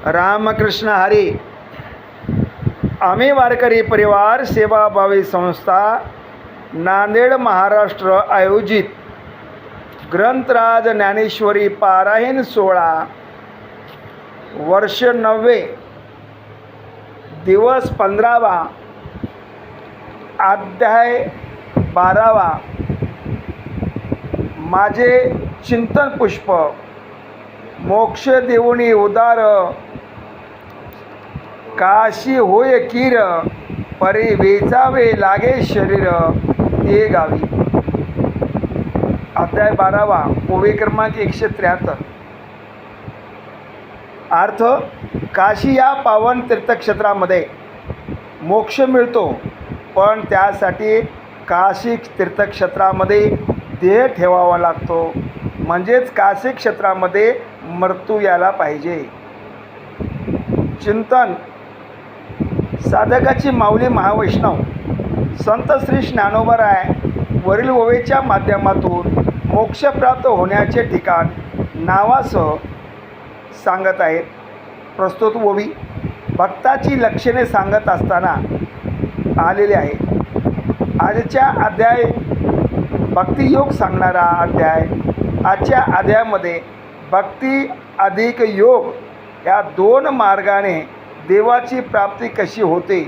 रामकृष्ण हरी. आम्ही वारकरी परिवार सेवाभावी संस्था नांदेड महाराष्ट्र आयोजित ग्रंथराज ज्ञानेश्वरी पारायण सोहळा वर्ष 9 दिवस 15वा अध्याय 12वा माझे चिंतन पुष्प मोक्ष देऊनी उदार काशी होय कीर परी वेचावे लागे शरीर ते गावी. अध्याय 12वा ओवी क्रमांक 173. अर्थ काशी या पावन तीर्थक्षेत्रामध्ये मोक्ष मिळतो, पण त्यासाठी काशी तीर्थक्षेत्रामध्ये देह ठेवावा लागतो. म्हणजेच काशी क्षेत्रामध्ये मृत्यू यायला पाहिजे. चिंतन साधकाची माऊली महावैष्णव संत श्री ज्ञानोबराय वरील ओवेच्या माध्यमातून मोक्ष प्राप्त होण्याचे ठिकाण नावासह सांगत आहेत. प्रस्तुत ओवी भक्ताची लक्षणे सांगत असताना आलेले आहे. आजच्या अध्याय भक्तियोग सांगणारा अध्याय. आजच्या अध्यायामध्ये भक्ती अधिक योग या 2 मार्गाने देवाची प्राप्ती कशी होते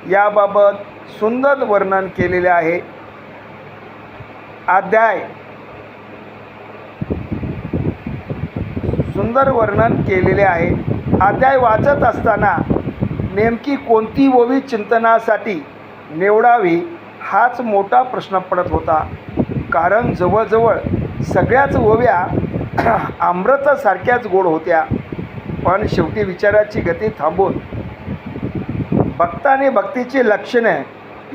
याबाबत सुंदर वर्णन केलेले आहे. अध्याय वाचत असताना नेमकी कोणती ओवी चिंतनासाठी निवडावी हाच मोठा प्रश्न पडत होता. कारण जवळजवळ सगळ्याच ओव्या अमृतासारख्याच गोड होत्या. पण शेवटी विचाराची गती थांबून भक्ताने भक्तीची लक्षणे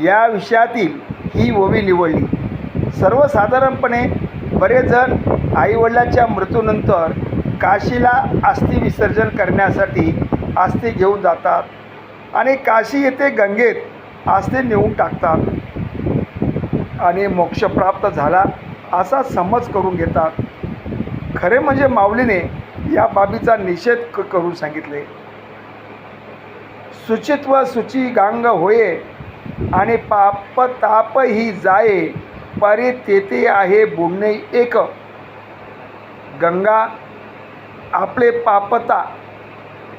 या विषयातील ही ओवी निवडली. सर्वसाधारणपणे बरेच जण आईवडिलांच्या मृत्यूनंतर काशीला अस्थि विसर्जन करण्यासाठी अस्थि घेऊन जातात आणि काशी येथे गंगेत अस्थि नेऊन टाकतात आणि मोक्ष प्राप्त झाला असा समज करून घेतात. खरे म्हणजे माऊलीने या बाबीचा निषेध करून सांगितले. शुचित्व शुची गांग होये आणि पाप ताप ही जाये परी तेथे आहे बुडणे एक. गंगा आपले पापता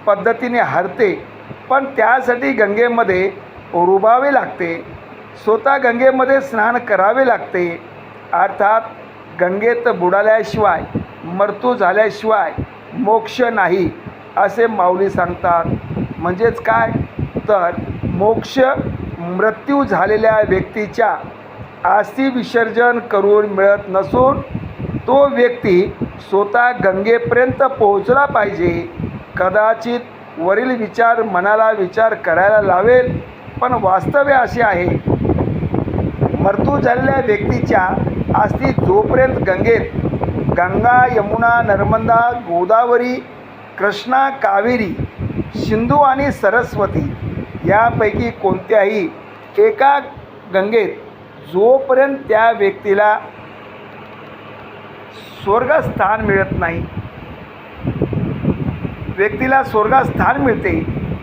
पद्धतीने हरते, पण त्यासाठी गंगेमध्ये रुबावे लागते. स्वतः गंगेमध्ये स्नान करावे लागते. अर्थात गंगेत बुडाल्याशिवाय मृत्यू झाल्याशिवाय मोक्ष नाही असे माऊली सांगतात. म्हणजेच काय तर मोक्ष मृत्यू झालेल्या व्यक्तीच्या अस्थि विसर्जन करून मिळत नसून तो व्यक्ती स्वतः गंगेपर्यंत पोहोचला पाहिजे. कदाचित वरील विचार मनाला विचार करायला लावेल, पण वास्तव्य असे आहे मृत्यू झालेल्या व्यक्तीच्या अस्थि जोपर्यंत गंगेत गंगा यमुना नर्मदा गोदावरी कृष्णा कावेरी सिंधू आणि सरस्वती यापैकी कोणत्याही एका गंगेत जोपर्यंत त्या व्यक्तीला स्वर्गस्थान मिळत नाही, व्यक्तीला स्वर्गस्थान मिळते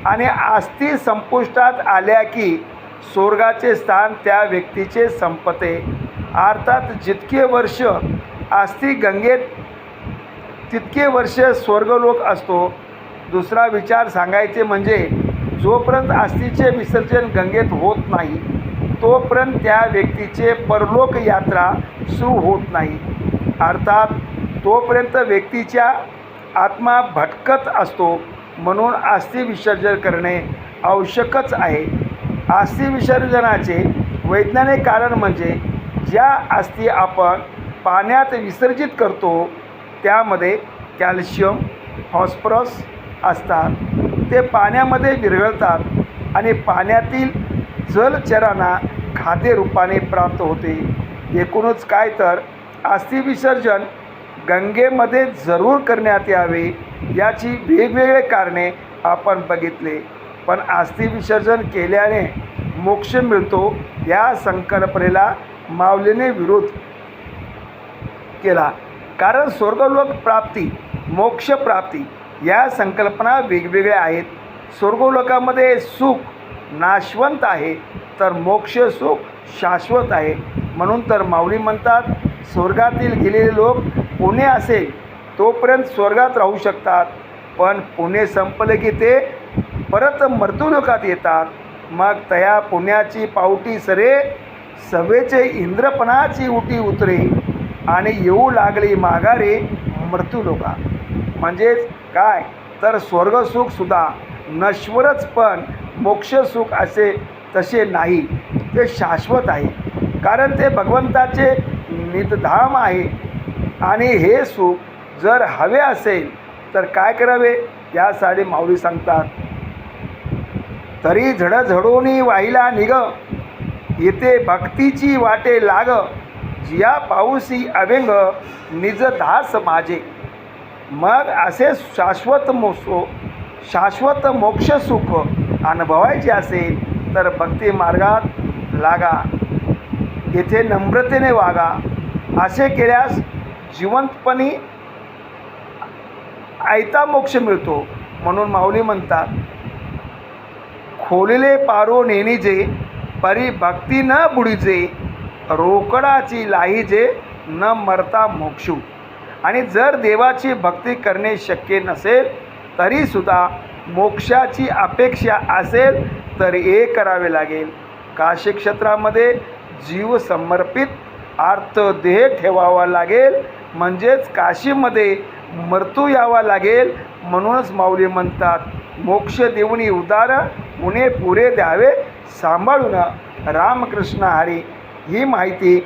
आणि अस्थि संपुष्टात आल्या की स्वर्गाचे स्थान त्या व्यक्तीचे संपते. अर्थात जितके वर्ष अस्थि गंगेत तितके वर्ष स्वर्गलोक असतो. दुसरा विचार सांगायचे म्हणजे जोपर्यंत अस्थीचे विसर्जन गंगेत होत नाही तोपर्यंत त्या व्यक्तीचे परलोक यात्रा सुरू होत नाही. अर्थात तोपर्यंत व्यक्तीच्या आत्मा भटकत असतो. म्हणून अस्थि विसर्जन करणे आवश्यकच आहे. अस्थि विसर्जनाचे वैज्ञानिक कारण म्हणजे ज्या अस्थी आपण पाण्यात विसर्जित करतो त्यामध्ये कॅल्शियम फॉस्फरस असतात. ते पाण्यामध्ये विरघळतात आणि पाण्यातील जलचरांना खाद्य रूपाने प्राप्त होते. एकूणच काय तर अस्थि विसर्जन गंगेमध्ये जरूर करण्यात यावे याची वेगवेगळे कारणे आपण बघितले. पण अस्थि विसर्जन केल्याने मोक्ष मिळतो या संकल्पनेला माऊलीने विरोध केला. कारण स्वर्गलोक प्राप्ती मोक्ष प्राप्ती या संकल्पना वेगवेगळ्या आहेत. स्वर्गलोकामध्ये सुख नाशवंत आहे, तर मोक्ष सुख शाश्वत आहे. म्हणून तर माऊली म्हणतात, स्वर्गातील गेलेले लोक पुणे असेल तोपर्यंत स्वर्गात राहू शकतात, पण पुणे संपले की ते परत मर्त्यूलोकात येतात. मग तया पुण्याची पावटी सरे, सवेचे इंद्रपणाची उटी उतरे, आणि येऊ लागली माघारे मृत्यूलोका. म्हणजेच काय तर स्वर्गसुखसुद्धा नश्वरच, पण मोक्षसुख असे तसे नाही, ते शाश्वत आहे. कारण ते भगवंताचे निधधाम आहे. आणि हे सुख जर हवे असेल तर काय करावे यासाठी माऊली सांगतात, तरी झडझडोनी वाहिला निग, येथे भक्तीची वाटे लाग, जिया पाऊसी अभंग निज दास माझे. मग असे शाश्वत मोक्ष सुख अनुभवायचे असेल तर भक्ती मार्गात लागा, येथे नम्रतेने वागा. असे केल्यास जिवंतपणी आयता मोक्ष मिळतो. म्हणून माऊली म्हणतात, खोलिले पारो नेणीजे, परी भक्ती न बुडीजे, रोकडाची लाहीजे न मरता मोक्षू. आणि जर देवाची भक्ती करणे शक्य नसेल तरीसुद्धा मोक्षाची अपेक्षा असेल तर हे करावे लागेल. काशी क्षेत्रामध्ये जीव समर्पित आर्तदेह ठेवावा लागेल, म्हणजेच काशीमध्ये मृत्यू यावा लागेल. म्हणूनच माऊली म्हणतात, मोक्ष देऊनी उदार, उणे पुरे द्यावे सांभाळून. रामकृष्ण हरी. ही माहिती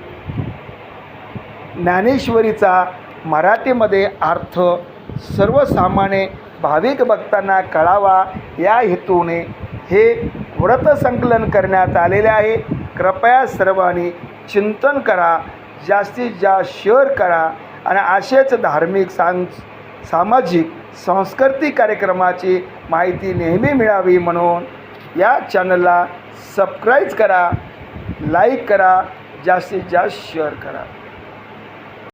ज्ञानेश्वरीचा मराठीमध्ये अर्थ सर्वसामान्य भाविक भक्तांना कळावा या हेतूने हे व्रतसंकलन करण्यात आलेले आहे. कृपया सर्वांनी चिंतन करा, जास्तीत जास्त शेअर करा, आणि असेच धार्मिक सामाजिक सांस्कृतिक कार्यक्रमाची माहिती नेहमी मिळावी म्हणून या चॅनलला सबस्क्राईब करा, लाईक करा, जास्तीत जास्त शेअर करा.